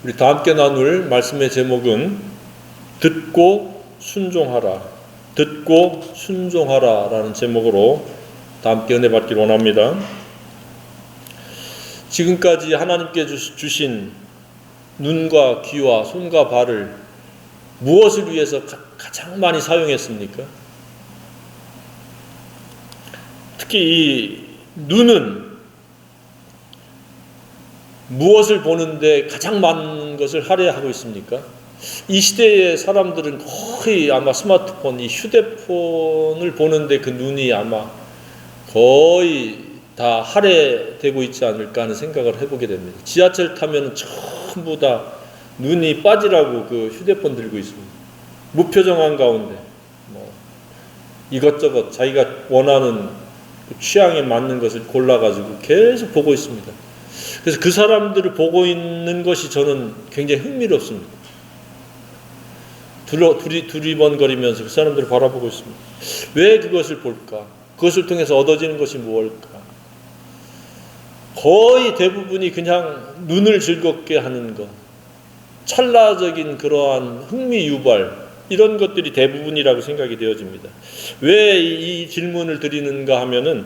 우리 다 함께 나눌 말씀의 제목은 듣고 순종하라, 듣고 순종하라 라는 제목으로 다 함께 은혜 받기를 원합니다. 지금까지 하나님께 주신 눈과 귀와 손과 발을 무엇을 위해서 가장 많이 사용했습니까? 특히 이 눈은 무엇을 보는데 가장 많은 것을 할애하고 있습니까? 이 시대의 사람들은 거의 아마 스마트폰, 이 휴대폰을 보는데 그 눈이 아마 거의 다 할애되고 있지 않을까 하는 생각을 해보게 됩니다. 지하철 타면 전부 다 눈이 빠지라고 그 휴대폰 들고 있습니다. 무표정한 가운데 이것저것 자기가 원하는 취향에 맞는 것을 골라가지고 계속 보고 있습니다. 그래서 그 사람들을 보고 있는 것이 저는 굉장히 흥미롭습니다. 두리번거리면서 그 사람들을 바라보고 있습니다. 왜 그것을 볼까? 그것을 통해서 얻어지는 것이 무엇일까? 거의 대부분이 그냥 눈을 즐겁게 하는 것, 찰나적인 그러한 흥미 유발, 이런 것들이 대부분이라고 생각이 되어집니다. 왜 이 질문을 드리는가 하면은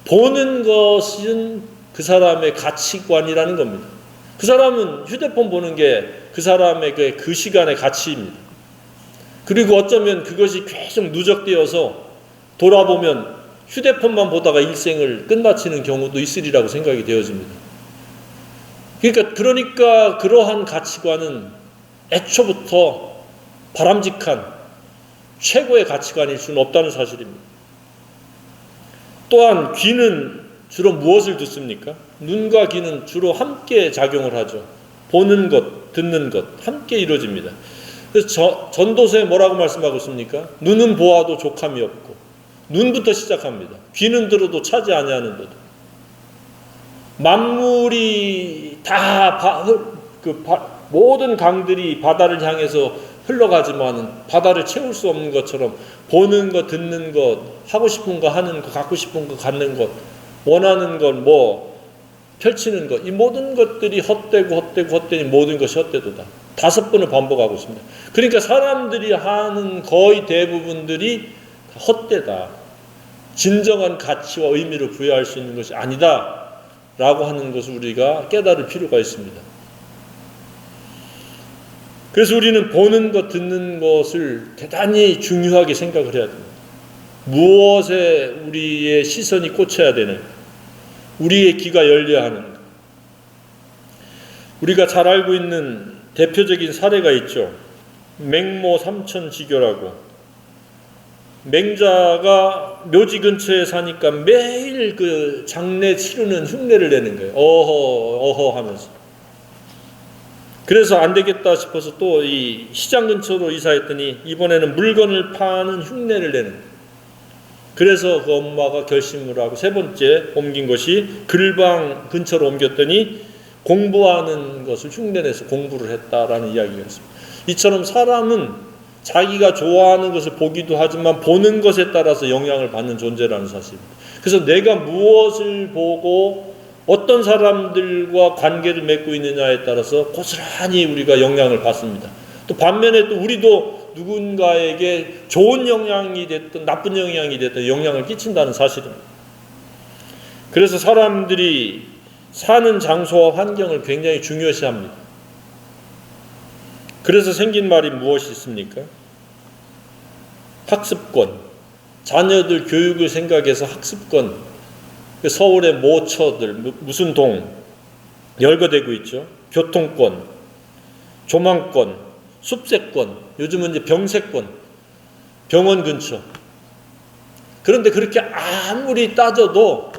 보는 것은 그 사람의 가치관이라는 겁니다. 그 사람은 휴대폰 보는 게 그 사람의 그 시간의 가치입니다. 그리고 어쩌면 그것이 계속 누적되어서 돌아보면 휴대폰만 보다가 일생을 끝마치는 경우도 있으리라고 생각이 되어집니다. 그러니까 그러한 가치관은 애초부터 바람직한 최고의 가치관일 수는 없다는 사실입니다. 또한 귀는 주로 무엇을 듣습니까? 눈과 귀는 주로 함께 작용을 하죠. 보는 것, 듣는 것 함께 이루어집니다. 그래서 전도서에 뭐라고 말씀하고 있습니까? 눈은 보아도 족함이 없고, 눈부터 시작합니다. 귀는 들어도 차지 아니하는도다. 만물이 다 모든 강들이 바다를 향해서 흘러가지만 바다를 채울 수 없는 것처럼 보는 것, 듣는 것, 하고 싶은 거 하는 것, 갖고 싶은 거 갖는 것, 원하는 것, 펼치는 것, 이 모든 것들이 헛되니 모든 것이 헛되도다. 5번을 반복하고 있습니다. 그러니까 사람들이 하는 거의 대부분들이 헛되다. 진정한 가치와 의미를 부여할 수 있는 것이 아니다 라고 하는 것을 우리가 깨달을 필요가 있습니다. 그래서 우리는 보는 것, 듣는 것을 대단히 중요하게 생각을 해야 됩니다. 무엇에 우리의 시선이 꽂혀야 되는가? 우리의 귀가 열려야 하는가? 우리가 잘 알고 있는 대표적인 사례가 있죠. 맹모 삼천지교라고. 맹자가 묘지 근처에 사니까 매일 그 장례 치르는 흉내를 내는 거예요. 어허 하면서. 그래서 안 되겠다 싶어서 또 이 시장 근처로 이사했더니 이번에는 물건을 파는 흉내를 내는 거예요. 그래서 그 엄마가 결심을 하고 3번째 옮긴 것이 글방 근처로 옮겼더니 공부하는 것을 흉내내서 공부를 했다라는 이야기가 있습니다. 이처럼 사람은 자기가 좋아하는 것을 보기도 하지만 보는 것에 따라서 영향을 받는 존재라는 사실입니다. 그래서 내가 무엇을 보고 어떤 사람들과 관계를 맺고 있느냐에 따라서 고스란히 우리가 영향을 받습니다. 또 반면에 또 우리도 누군가에게 좋은 영향이 됐든 나쁜 영향이 됐든 영향을 끼친다는 사실입니다. 그래서 사람들이 사는 장소와 환경을 굉장히 중요시합니다. 그래서 생긴 말이 무엇이 있습니까? 학습권. 자녀들 교육을 생각해서 학습권. 서울의 모처들 무슨 동 열거되고 있죠. 교통권, 조망권, 숲세권, 요즘은 이제 병세권, 병원 근처. 그런데 그렇게 아무리 따져도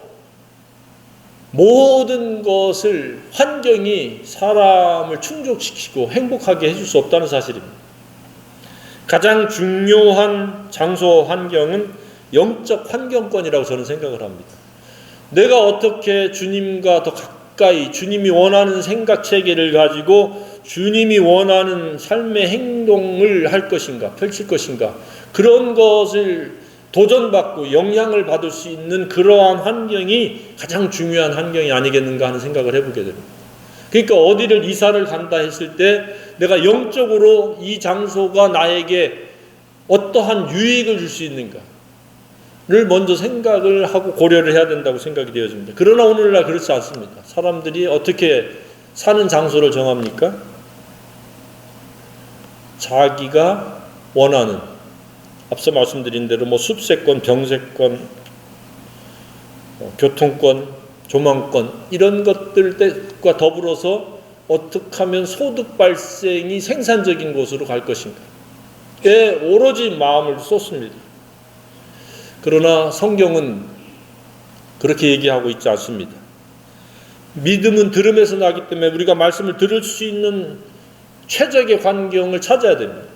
모든 것을 환경이 사람을 충족시키고 행복하게 해줄 수 없다는 사실입니다. 가장 중요한 장소 환경은 영적 환경권이라고 저는 생각을 합니다. 내가 어떻게 주님과 더 가까이 주님이 원하는 생각체계를 가지고 주님이 원하는 삶의 행동을 할 것인가, 펼칠 것인가, 그런 것을 도전받고 영향을 받을 수 있는 그러한 환경이 가장 중요한 환경이 아니겠는가 하는 생각을 해보게 됩니다. 그러니까 어디를 이사를 간다 했을 때 내가 영적으로 이 장소가 나에게 어떠한 유익을 줄 수 있는가를 먼저 생각을 하고 고려를 해야 된다고 생각이 되어집니다. 그러나 오늘날 그렇지 않습니다. 사람들이 어떻게 사는 장소를 정합니까? 자기가 원하는, 앞서 말씀드린 대로 뭐 숲세권, 병세권, 교통권, 조망권 이런 것들과 더불어서 어떻게 하면 소득 발생이 생산적인 곳으로 갈 것인가 에 오로지 마음을 쏟습니다. 그러나 성경은 그렇게 얘기하고 있지 않습니다. 믿음은 들음에서 나기 때문에 우리가 말씀을 들을 수 있는 최적의 환경을 찾아야 됩니다.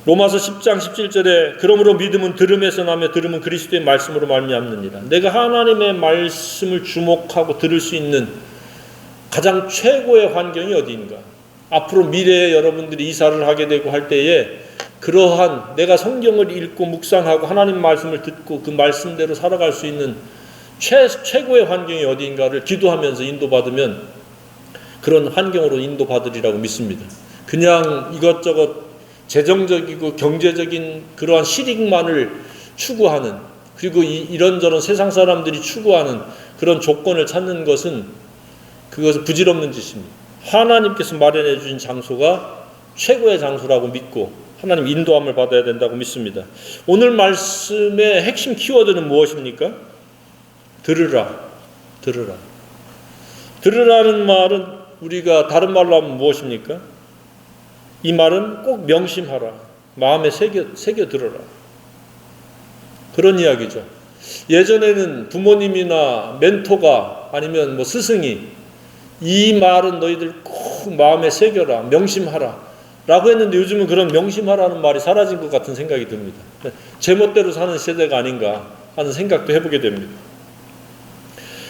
로마서 10장 17절에 그러므로 믿음은 들음에서 나며 들음은 그리스도의 말씀으로 말미암느니라. 내가 하나님의 말씀을 주목하고 들을 수 있는 가장 최고의 환경이 어디인가? 앞으로 미래에 여러분들이 이사를 하게 되고 할 때에 그러한 내가 성경을 읽고 묵상하고 하나님 말씀을 듣고 그 말씀대로 살아갈 수 있는 최고의 환경이 어디인가를 기도하면서 인도받으면 그런 환경으로 인도받으리라고 믿습니다. 그냥 이것저것 재정적이고 경제적인 그러한 실익만을 추구하는, 그리고 이런저런 세상 사람들이 추구하는 그런 조건을 찾는 것은 그것은 부질없는 짓입니다. 하나님께서 마련해 주신 장소가 최고의 장소라고 믿고 하나님 인도함을 받아야 된다고 믿습니다. 오늘 말씀의 핵심 키워드는 무엇입니까? 들으라. 들으라. 들으라는 말은 우리가 다른 말로 하면 무엇입니까? 이 말은 꼭 명심하라. 마음에 새겨 들어라. 그런 이야기죠. 예전에는 부모님이나 멘토가 아니면 뭐 스승이 이 말은 너희들 꼭 마음에 새겨라. 명심하라. 라고 했는데 요즘은 그런 명심하라는 말이 사라진 것 같은 생각이 듭니다. 제멋대로 사는 세대가 아닌가 하는 생각도 해보게 됩니다.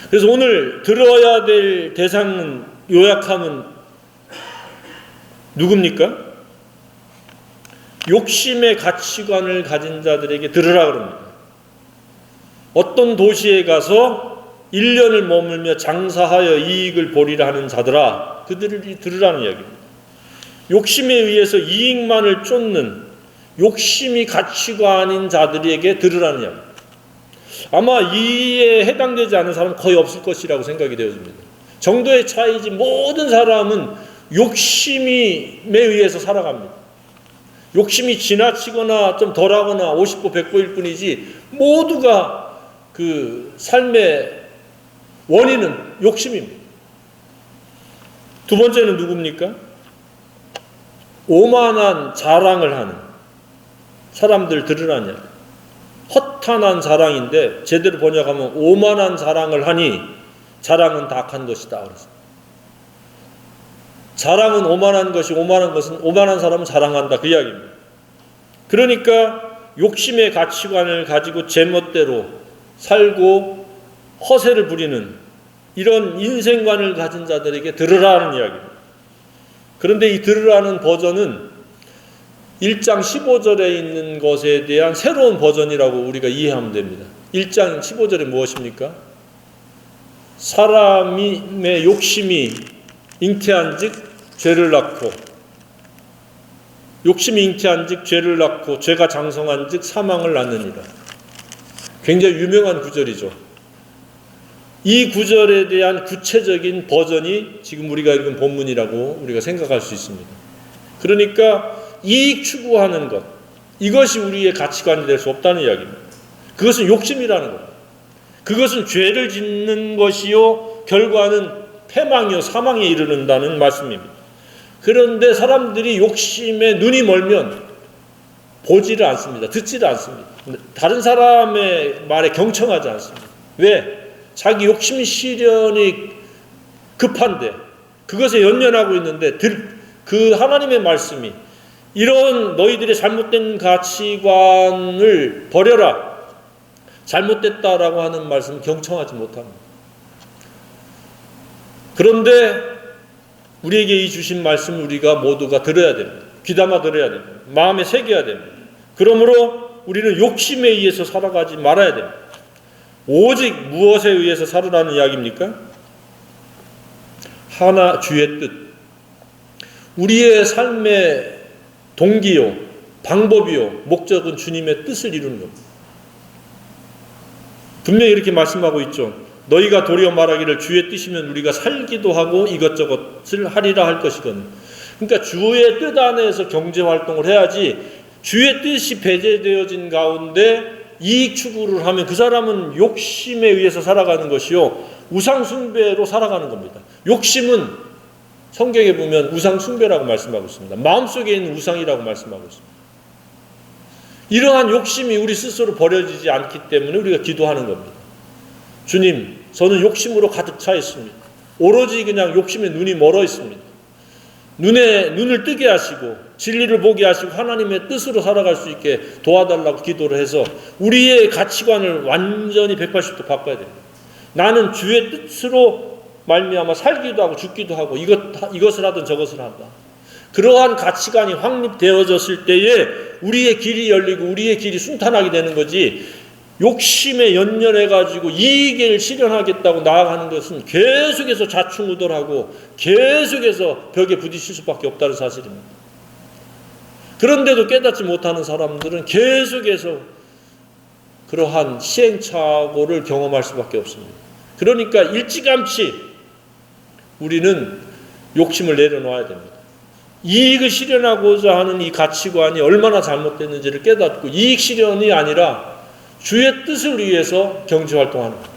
그래서 오늘 들어야 될 대상은 요약하면 누굽니까? 욕심의 가치관을 가진 자들에게 들으라 그럽니다. 어떤 도시에 가서 1년을 머물며 장사하여 이익을 보리라 하는 자들아, 그들이 들으라는 이야기입니다. 욕심에 의해서 이익만을 쫓는 욕심이 가치관인 자들에게 들으라는 이야기입니다. 아마 이에 해당되지 않은 사람은 거의 없을 것이라고 생각이 되어집니다. 정도의 차이지 모든 사람은 욕심에 의해서 살아갑니다. 욕심이 지나치거나 좀 덜하거나 50보 100보일 뿐이지 모두가 그 삶의 원인은 욕심입니다. 두 번째는 누굽니까? 오만한 자랑을 하는 사람들 들으라는 이야기. 허탄한 자랑인데 제대로 번역하면 오만한 자랑을 하니 자랑은 다 악한 것이다. 그래서 자랑은 오만한 것이, 오만한 것은 오만한 사람은 자랑한다. 그 이야기입니다. 그러니까 욕심의 가치관을 가지고 제멋대로 살고 허세를 부리는 이런 인생관을 가진 자들에게 들으라는 이야기입니다. 그런데 이 들으라는 버전은 1장 15절에 있는 것에 대한 새로운 버전이라고 우리가 이해하면 됩니다. 1장 15절에 무엇입니까? 사람의 욕심이 잉태한 즉 죄를 낳고, 욕심이 잉태한 즉 죄를 낳고 죄가 장성한 즉 사망을 낳느니라. 굉장히 유명한 구절이죠. 이 구절에 대한 구체적인 버전이 지금 우리가 읽은 본문이라고 우리가 생각할 수 있습니다. 그러니까 이익 추구하는 것, 이것이 우리의 가치관이 될 수 없다는 이야기입니다. 그것은 욕심이라는 겁니다. 그것은 죄를 짓는 것이요 결과는 패망이요 사망에 이르는다는 말씀입니다. 그런데 사람들이 욕심에 눈이 멀면 보지를 않습니다. 듣지를 않습니다. 다른 사람의 말에 경청하지 않습니다. 왜? 자기 욕심 실현이 급한데, 그것에 연연하고 있는데 그 하나님의 말씀이 이런 너희들의 잘못된 가치관을 버려라, 잘못됐다라고 하는 말씀은 경청하지 못합니다. 그런데 우리에게 이 주신 말씀을 우리가 모두가 들어야 됩니다. 귀담아 들어야 됩니다. 마음에 새겨야 됩니다. 그러므로 우리는 욕심에 의해서 살아가지 말아야 됩니다. 오직 무엇에 의해서 살으라는 이야기입니까? 하나 주의 뜻. 우리의 삶의 동기요, 방법이요, 목적은 주님의 뜻을 이루는 겁니다. 분명히 이렇게 말씀하고 있죠. 너희가 도리어 말하기를 주의 뜻이면 우리가 살기도 하고 이것저것을 하리라 할 것이거늘. 그러니까 주의 뜻 안에서 경제활동을 해야지 주의 뜻이 배제되어진 가운데 이익 추구를 하면 그 사람은 욕심에 의해서 살아가는 것이요, 우상숭배로 살아가는 겁니다. 욕심은 성경에 보면 우상숭배라고 말씀하고 있습니다. 마음속에 있는 우상이라고 말씀하고 있습니다. 이러한 욕심이 우리 스스로 버려지지 않기 때문에 우리가 기도하는 겁니다. 주님, 저는 욕심으로 가득 차 있습니다. 오로지 그냥 욕심에 눈이 멀어 있습니다. 눈을 뜨게 하시고 진리를 보게 하시고 하나님의 뜻으로 살아갈 수 있게 도와달라고 기도를 해서 우리의 가치관을 완전히 180도 바꿔야 됩니다. 나는 주의 뜻으로 말미암아 살기도 하고 죽기도 하고 이것을 하든 저것을 한다. 그러한 가치관이 확립되어졌을 때에 우리의 길이 열리고 우리의 길이 순탄하게 되는 거지, 욕심에 연연해가지고 이익을 실현하겠다고 나아가는 것은 계속해서 좌충우돌하고 계속해서 벽에 부딪힐 수밖에 없다는 사실입니다. 그런데도 깨닫지 못하는 사람들은 계속해서 그러한 시행착오를 경험할 수밖에 없습니다. 그러니까 일찌감치 우리는 욕심을 내려놓아야 됩니다. 이익을 실현하고자 하는 이 가치관이 얼마나 잘못됐는지를 깨닫고 이익 실현이 아니라 주의 뜻을 위해서 경제활동하는 겁니다.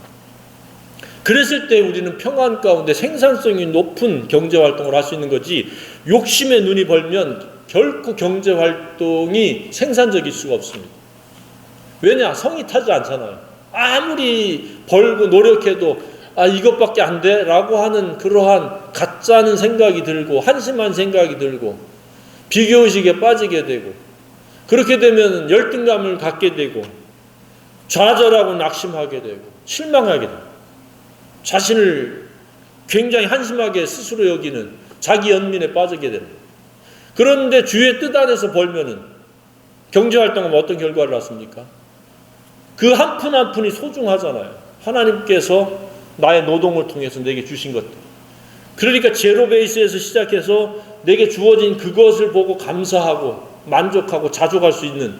그랬을 때 우리는 평안 가운데 생산성이 높은 경제활동을 할 수 있는 거지, 욕심에 눈이 벌면 결코 경제활동이 생산적일 수가 없습니다. 왜냐? 성이 타지 않잖아요. 아무리 벌고 노력해도 이것밖에 안 돼? 라고 하는 그러한 가짜는 생각이 들고 한심한 생각이 들고 비교의식에 빠지게 되고, 그렇게 되면 열등감을 갖게 되고 좌절하고 낙심하게 되고 실망하게 되고 자신을 굉장히 한심하게 스스로 여기는 자기 연민에 빠지게 됩니다. 그런데 주의 뜻 안에서 벌면은 경제활동은 어떤 결과를 낳습니까? 그 한 푼 한 푼이 소중하잖아요. 하나님께서 나의 노동을 통해서 내게 주신 것들. 그러니까 제로 베이스에서 시작해서 내게 주어진 그것을 보고 감사하고 만족하고 자족할 수 있는,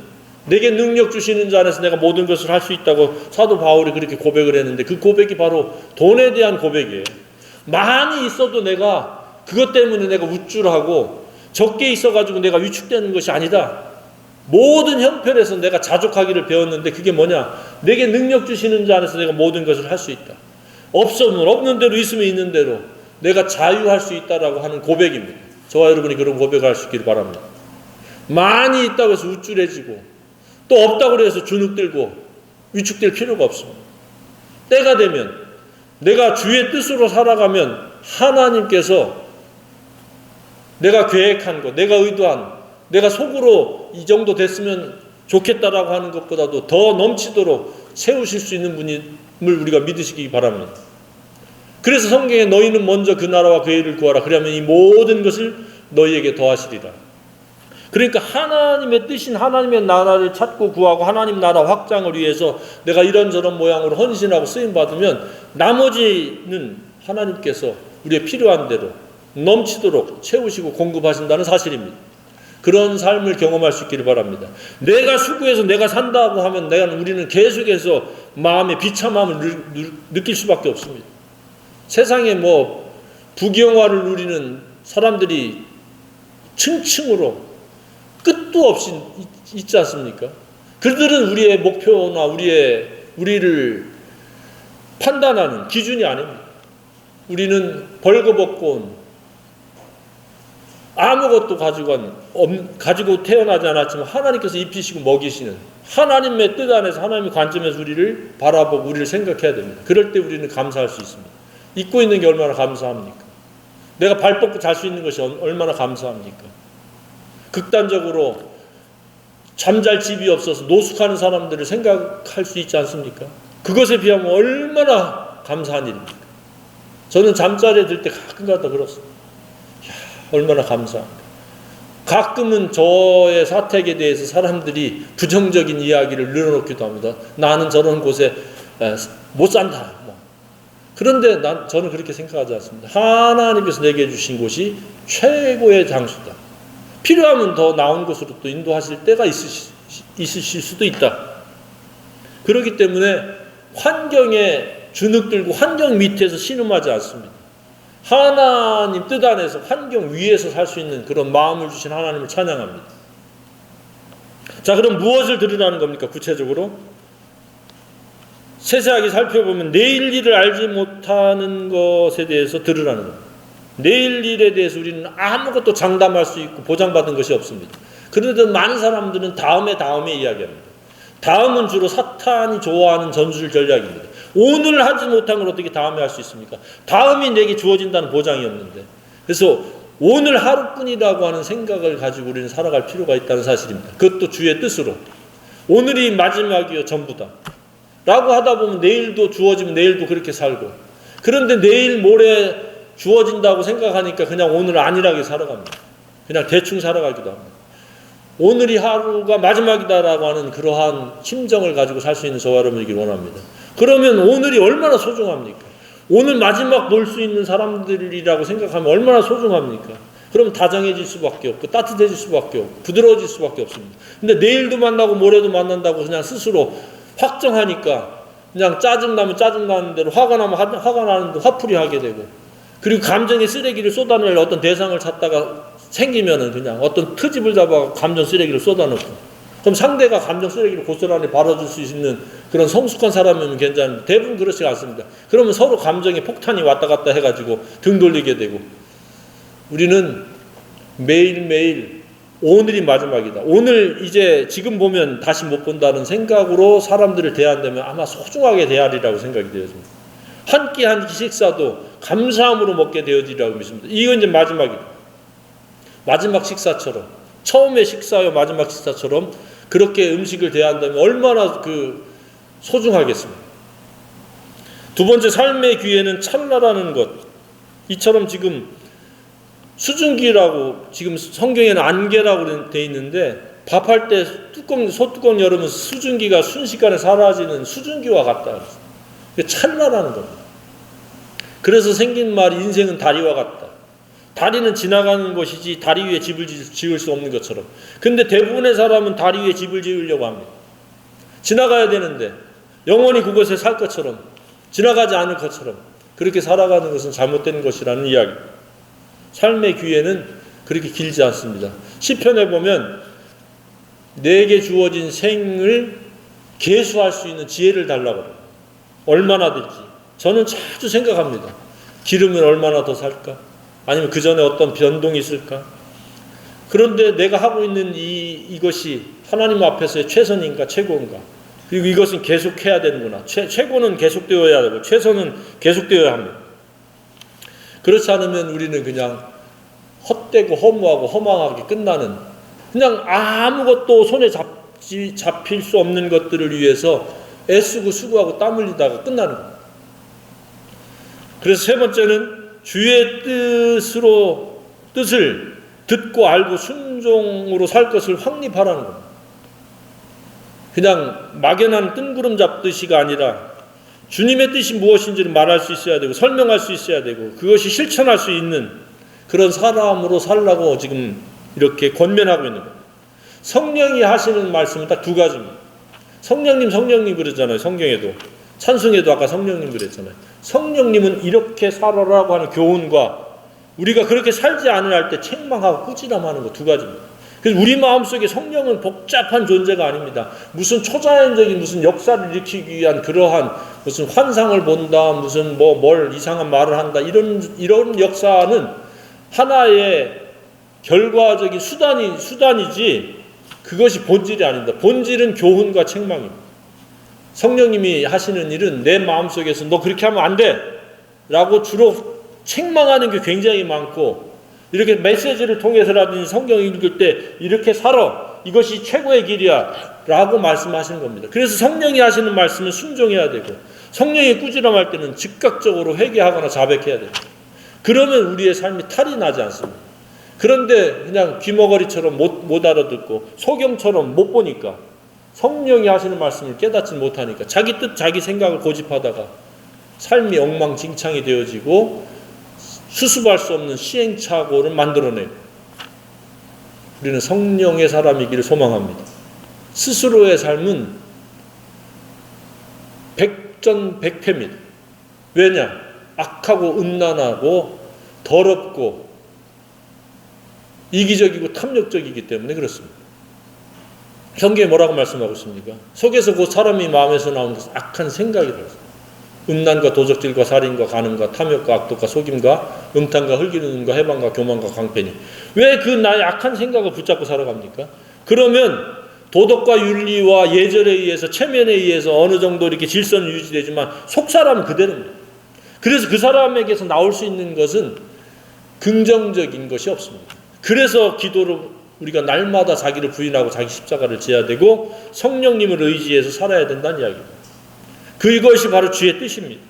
내게 능력 주시는 자 안에서 내가 모든 것을 할 수 있다고 사도 바울이 그렇게 고백을 했는데, 그 고백이 바로 돈에 대한 고백이에요. 많이 있어도 내가 그것 때문에 내가 우쭐하고 적게 있어가지고 내가 위축되는 것이 아니다. 모든 형편에서 내가 자족하기를 배웠는데 그게 뭐냐? 내게 능력 주시는 자 안에서 내가 모든 것을 할 수 있다. 없으면 없는 대로, 있으면 있는 대로 내가 자유할 수 있다라고 하는 고백입니다. 저와 여러분이 그런 고백을 할 수 있기를 바랍니다. 많이 있다고 해서 우쭐해지고 또 없다고 해서 주눅들고 위축될 필요가 없습니다. 때가 되면 내가 주의 뜻으로 살아가면 하나님께서 내가 계획한 것, 내가 의도한, 내가 속으로 이 정도 됐으면 좋겠다라고 하는 것보다도 더 넘치도록 세우실 수 있는 분임을 우리가 믿으시기 바랍니다. 그래서 성경에 너희는 먼저 그 나라와 그 의를 구하라. 그러면 이 모든 것을 너희에게 더하시리라. 그러니까 하나님의 뜻인 하나님의 나라를 찾고 구하고 하나님 나라 확장을 위해서 내가 이런저런 모양으로 헌신하고 쓰임받으면 나머지는 하나님께서 우리의 필요한 대로 넘치도록 채우시고 공급하신다는 사실입니다. 그런 삶을 경험할 수 있기를 바랍니다. 내가 수고해서 내가 산다고 하면 우리는 계속해서 마음의 비참함을 느낄 수밖에 없습니다. 세상에 부경화를 누리는 사람들이 층층으로 끝도 없이 있지 않습니까? 그들은 우리의 목표나 우리를 판단하는 기준이 아닙니다. 우리는 벌거벗고 온, 아무것도 가지고 태어나지 않았지만 하나님께서 입히시고 먹이시는 하나님의 뜻 안에서, 하나님의 관점에서 우리를 바라보고 우리를 생각해야 됩니다. 그럴 때 우리는 감사할 수 있습니다. 입고 있는 게 얼마나 감사합니까? 내가 발 뻗고 잘 수 있는 것이 얼마나 감사합니까? 극단적으로 잠잘 집이 없어서 노숙하는 사람들을 생각할 수 있지 않습니까? 그것에 비하면 얼마나 감사한 일입니까? 저는 잠자리에 들 때 가끔가다 그렇습니다. 얼마나 감사합니까? 가끔은 저의 사택에 대해서 사람들이 부정적인 이야기를 늘어놓기도 합니다. 나는 저런 곳에 못 산다. 그런데 저는 그렇게 생각하지 않습니다. 하나님께서 내게 주신 곳이 최고의 장소다. 필요하면 더 나은 곳으로 또 인도하실 때가 있으실 수도 있다. 그렇기 때문에 환경에 주눅들고 환경 밑에서 신음하지 않습니다. 하나님 뜻 안에서 환경 위에서 살 수 있는 그런 마음을 주신 하나님을 찬양합니다. 자, 그럼 무엇을 들으라는 겁니까? 구체적으로 세세하게 살펴보면 내일 일을 알지 못하는 것에 대해서 들으라는 겁니다. 내일 일에 대해서 우리는 아무것도 장담할 수 있고 보장받은 것이 없습니다. 그런데도 많은 사람들은 다음에 이야기합니다. 다음은 주로 사탄이 좋아하는 전술 전략입니다. 오늘 하지 못한 걸 어떻게 다음에 할 수 있습니까? 다음이 내게 주어진다는 보장이 없는데. 그래서 오늘 하루뿐이라고 하는 생각을 가지고 우리는 살아갈 필요가 있다는 사실입니다. 그것도 주의 뜻으로. 오늘이 마지막이요 전부다 라고 하다 보면 내일도 주어지면 내일도 그렇게 살고, 그런데 내일 모레 주어진다고 생각하니까 그냥 오늘 안일하게 살아갑니다. 그냥 대충 살아가기도 합니다. 오늘이 하루가 마지막이다라고 하는 그러한 심정을 가지고 살 수 있는 저와 여러분이길 원합니다. 그러면 오늘이 얼마나 소중합니까? 오늘 마지막 놀 수 있는 사람들이라고 생각하면 얼마나 소중합니까? 그러면 다정해질 수밖에 없고 따뜻해질 수밖에 없고 부드러워질 수밖에 없습니다. 근데 내일도 만나고 모레도 만난다고 그냥 스스로 확정하니까 그냥 짜증나면 짜증나는 대로, 화가 나면 화가 나는 대로 화풀이 하게 되고, 그리고 감정의 쓰레기를 쏟아낼 어떤 대상을 찾다가 생기면은 그냥 어떤 트집을 잡아 감정 쓰레기를 쏟아놓고, 그럼 상대가 감정 쓰레기를 고스란히 바라줄 수 있는 그런 성숙한 사람이면 괜찮은데 대부분 그렇지 않습니다. 그러면 서로 감정의 폭탄이 왔다 갔다 해가지고 등 돌리게 되고, 우리는 매일매일 오늘이 마지막이다, 오늘 이제 지금 보면 다시 못 본다는 생각으로 사람들을 대한다면 아마 소중하게 대하리라고 생각이 되어집니다. 한 끼 한 끼 식사도 감사함으로 먹게 되어지리라고 믿습니다. 이건 이제 마지막이다. 마지막 식사처럼, 처음의 식사요 마지막 식사처럼 그렇게 음식을 대한다면 얼마나 소중하겠습니까? 두 번째, 삶의 귀에는 찰나라는 것. 이처럼 지금 수증기라고, 지금 성경에는 안개라고 되어 있는데 밥할 때 소뚜껑 열으면 수증기가 순식간에 사라지는 수증기와 같다. 찰나라는 겁니다. 그래서 생긴 말이 인생은 다리와 같다. 다리는 지나가는 것이지 다리 위에 집을 지을 수 없는 것처럼. 근데 대부분의 사람은 다리 위에 집을 지으려고 합니다. 지나가야 되는데 영원히 그곳에 살 것처럼, 지나가지 않을 것처럼 그렇게 살아가는 것은 잘못된 것이라는 이야기입니다. 삶의 기회는 그렇게 길지 않습니다. 시편에 보면 내게 주어진 생을 계수할 수 있는 지혜를 달라고 합니다. 얼마나 될지. 저는 자주 생각합니다. 기르면 얼마나 더 살까? 아니면 그 전에 어떤 변동이 있을까? 그런데 내가 하고 있는 이것이 하나님 앞에서의 최선인가 최고인가? 그리고 이것은 계속해야 되는구나. 최고는 계속되어야 되고 최선은 계속되어야 합니다. 그렇지 않으면 우리는 그냥 헛되고 허무하고 허망하게 끝나는, 그냥 아무것도 손에 잡힐 수 없는 것들을 위해서 애쓰고 수고하고 땀 흘리다가 끝나는 겁니다. 그래서 세 번째는 주의 뜻을 듣고 알고 순종으로 살 것을 확립하라는 겁니다. 그냥 막연한 뜬구름 잡듯이가 아니라 주님의 뜻이 무엇인지를 말할 수 있어야 되고 설명할 수 있어야 되고 그것이 실천할 수 있는 그런 사람으로 살라고 지금 이렇게 권면하고 있는 겁니다. 성령이 하시는 말씀은 딱 두 가지입니다. 성령님 그러잖아요. 성경에도 찬송에도 아까 성령님 그랬잖아요. 성령님은 이렇게 살아라고 하는 교훈과 우리가 그렇게 살지 않을 때 책망하고 꾸지람하는 거 두 가지입니다. 그래서 우리 마음속에 성령은 복잡한 존재가 아닙니다. 무슨 초자연적인 무슨 역사를 일으키기 위한 그러한 무슨 환상을 본다, 무슨 뭘 이상한 말을 한다, 이런 역사는 하나의 결과적인 수단이지 그것이 본질이 아닙니다. 본질은 교훈과 책망입니다. 성령님이 하시는 일은 내 마음속에서 너 그렇게 하면 안 돼 라고 주로 책망하는 게 굉장히 많고, 이렇게 메시지를 통해서라든지 성경 읽을 때 이렇게 살아, 이것이 최고의 길이야 라고 말씀하시는 겁니다. 그래서 성령이 하시는 말씀은 순종해야 되고 성령이 꾸지람할 때는 즉각적으로 회개하거나 자백해야 됩니다. 그러면 우리의 삶이 탈이 나지 않습니다. 그런데 그냥 귀머거리처럼 못 알아듣고 소경처럼 못 보니까, 성령이 하시는 말씀을 깨닫지 못하니까 자기 뜻 자기 생각을 고집하다가 삶이 엉망진창이 되어지고 수습할 수 없는 시행착오를 만들어내고, 우리는 성령의 사람이기를 소망합니다. 스스로의 삶은 백전백패입니다. 왜냐? 악하고 음란하고 더럽고 이기적이고 탐욕적이기 때문에 그렇습니다. 성경에 뭐라고 말씀하고 있습니까? 속에서 그 사람이 마음에서 나오는 것은 악한 생각이라고. 음란과 도적질과 살인과 간음과 탐욕과 악독과 속임과 음탕과 흘기는 눈과 해방과 교만과 강패니. 왜 그 나의 악한 생각을 붙잡고 살아갑니까? 그러면 도덕과 윤리와 예절에 의해서, 체면에 의해서 어느 정도 이렇게 질서는 유지되지만 속사람은 그대로입니다. 그래서 그 사람에게서 나올 수 있는 것은 긍정적인 것이 없습니다. 그래서 기도로 우리가 날마다 자기를 부인하고 자기 십자가를 져야 되고 성령님을 의지해서 살아야 된다는 이야기입니다. 그것이 바로 주의 뜻입니다.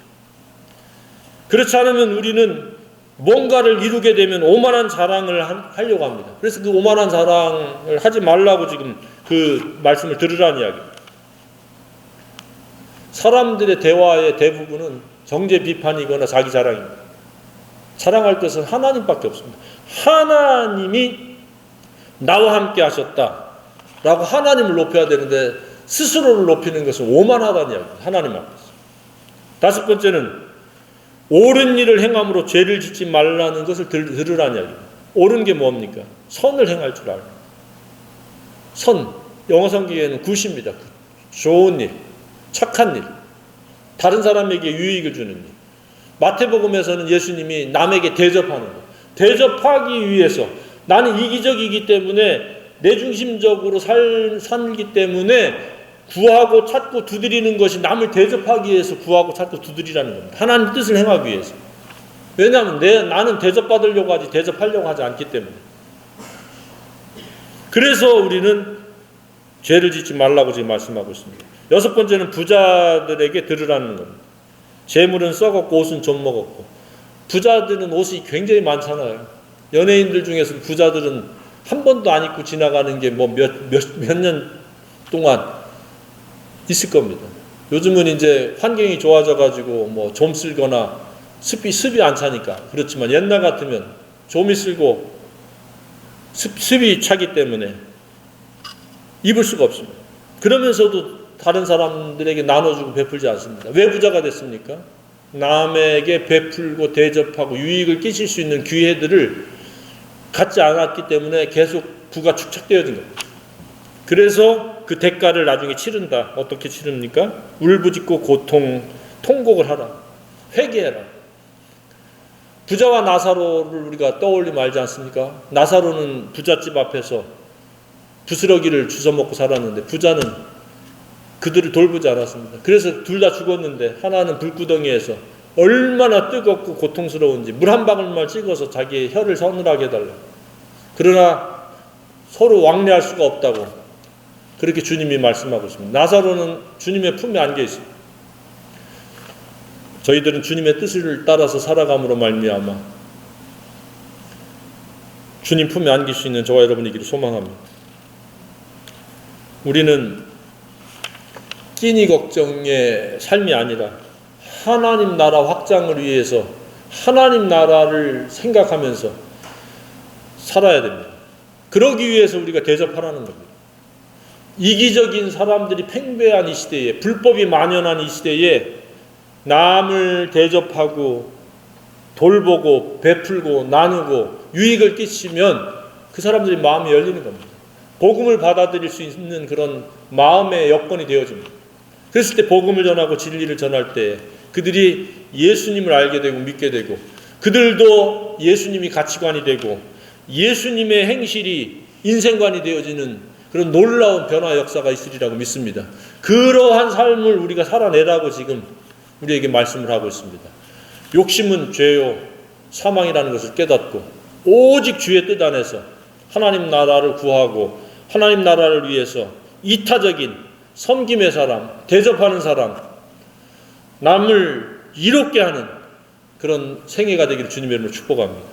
그렇지 않으면 우리는 뭔가를 이루게 되면 오만한 자랑을 하려고 합니다. 그래서 그 오만한 자랑을 하지 말라고 지금 그 말씀을 들으라는 이야기입니다. 사람들의 대화의 대부분은 정죄 비판이거나 자기 자랑입니다. 자랑할 것은 하나님밖에 없습니다. 하나님이 나와 함께 하셨다라고 하나님을 높여야 되는데 스스로를 높이는 것은 오만하다는 이야기입니다. 하나님 앞에서. 다섯 번째는 옳은 일을 행함으로 죄를 짓지 말라는 것을 들으라는 이야기입니다. 옳은 게 뭡니까? 선을 행할 줄 알고. 선, 영어 성경에는 굿입니다. 좋은 일, 착한 일, 다른 사람에게 유익을 주는 일. 마태복음에서는 예수님이 남에게 대접하는 것, 대접하기 위해서 나는 이기적이기 때문에 내중심적으로 살기 때문에 구하고 찾고 두드리는 것이 남을 대접하기 위해서 구하고 찾고 두드리라는 겁니다. 하나님 뜻을 행하기 위해서. 왜냐하면 나는 대접받으려고 하지 대접하려고 하지 않기 때문에. 그래서 우리는 죄를 짓지 말라고 지금 말씀하고 있습니다. 여섯 번째는 부자들에게 들으라는 겁니다. 재물은 썩었고 옷은 좀 먹었고. 부자들은 옷이 굉장히 많잖아요. 연예인들 중에서 부자들은 한 번도 안 입고 지나가는 게 뭐 몇 년 동안 있을 겁니다. 요즘은 이제 환경이 좋아져가지고 뭐 좀 쓸거나 습이 안 차니까 그렇지만 옛날 같으면 좀이 쓸고 습이 차기 때문에 입을 수가 없습니다. 그러면서도 다른 사람들에게 나눠주고 베풀지 않습니다. 왜 부자가 됐습니까? 남에게 베풀고 대접하고 유익을 끼칠 수 있는 기회들을 갖지 않았기 때문에 계속 부가 축적되어진 겁니다. 그래서 그 대가를 나중에 치른다. 어떻게 치릅니까? 울부짖고 통곡을 하라. 회개해라. 부자와 나사로를 우리가 떠올리면 알지 않습니까? 나사로는 부잣집 앞에서 부스러기를 주워 먹고 살았는데 부자는 그들을 돌보지 않았습니다. 그래서 둘 다 죽었는데 하나는 불구덩이에서 얼마나 뜨겁고 고통스러운지 물 한 방울만 찍어서 자기의 혀를 서늘하게 해달라. 그러나 서로 왕래할 수가 없다고 그렇게 주님이 말씀하고 있습니다. 나사로는 주님의 품에 안겨 있습니다. 저희들은 주님의 뜻을 따라서 살아감으로 말미암아 주님 품에 안길 수 있는 저와 여러분이기를 소망합니다. 우리는 끼니 걱정의 삶이 아니라 하나님 나라 확장을 위해서 하나님 나라를 생각하면서 살아야 됩니다. 그러기 위해서 우리가 대접하라는 겁니다. 이기적인 사람들이 팽배한 이 시대에, 불법이 만연한 이 시대에 남을 대접하고 돌보고 베풀고 나누고 유익을 끼치면 그 사람들이 마음이 열리는 겁니다. 복음을 받아들일 수 있는 그런 마음의 여건이 되어집니다. 그랬을 때 복음을 전하고 진리를 전할 때 그들이 예수님을 알게 되고 믿게 되고 그들도 예수님이 가치관이 되고 예수님의 행실이 인생관이 되어지는 그런 놀라운 변화 역사가 있으리라고 믿습니다. 그러한 삶을 우리가 살아내라고 지금 우리에게 말씀을 하고 있습니다. 욕심은 죄요 사망이라는 것을 깨닫고 오직 주의 뜻 안에서 하나님 나라를 구하고 하나님 나라를 위해서 이타적인 섬김의 사람, 대접하는 사람, 남을 이롭게 하는 그런 생애가 되기를 주님의 이름으로 축복합니다.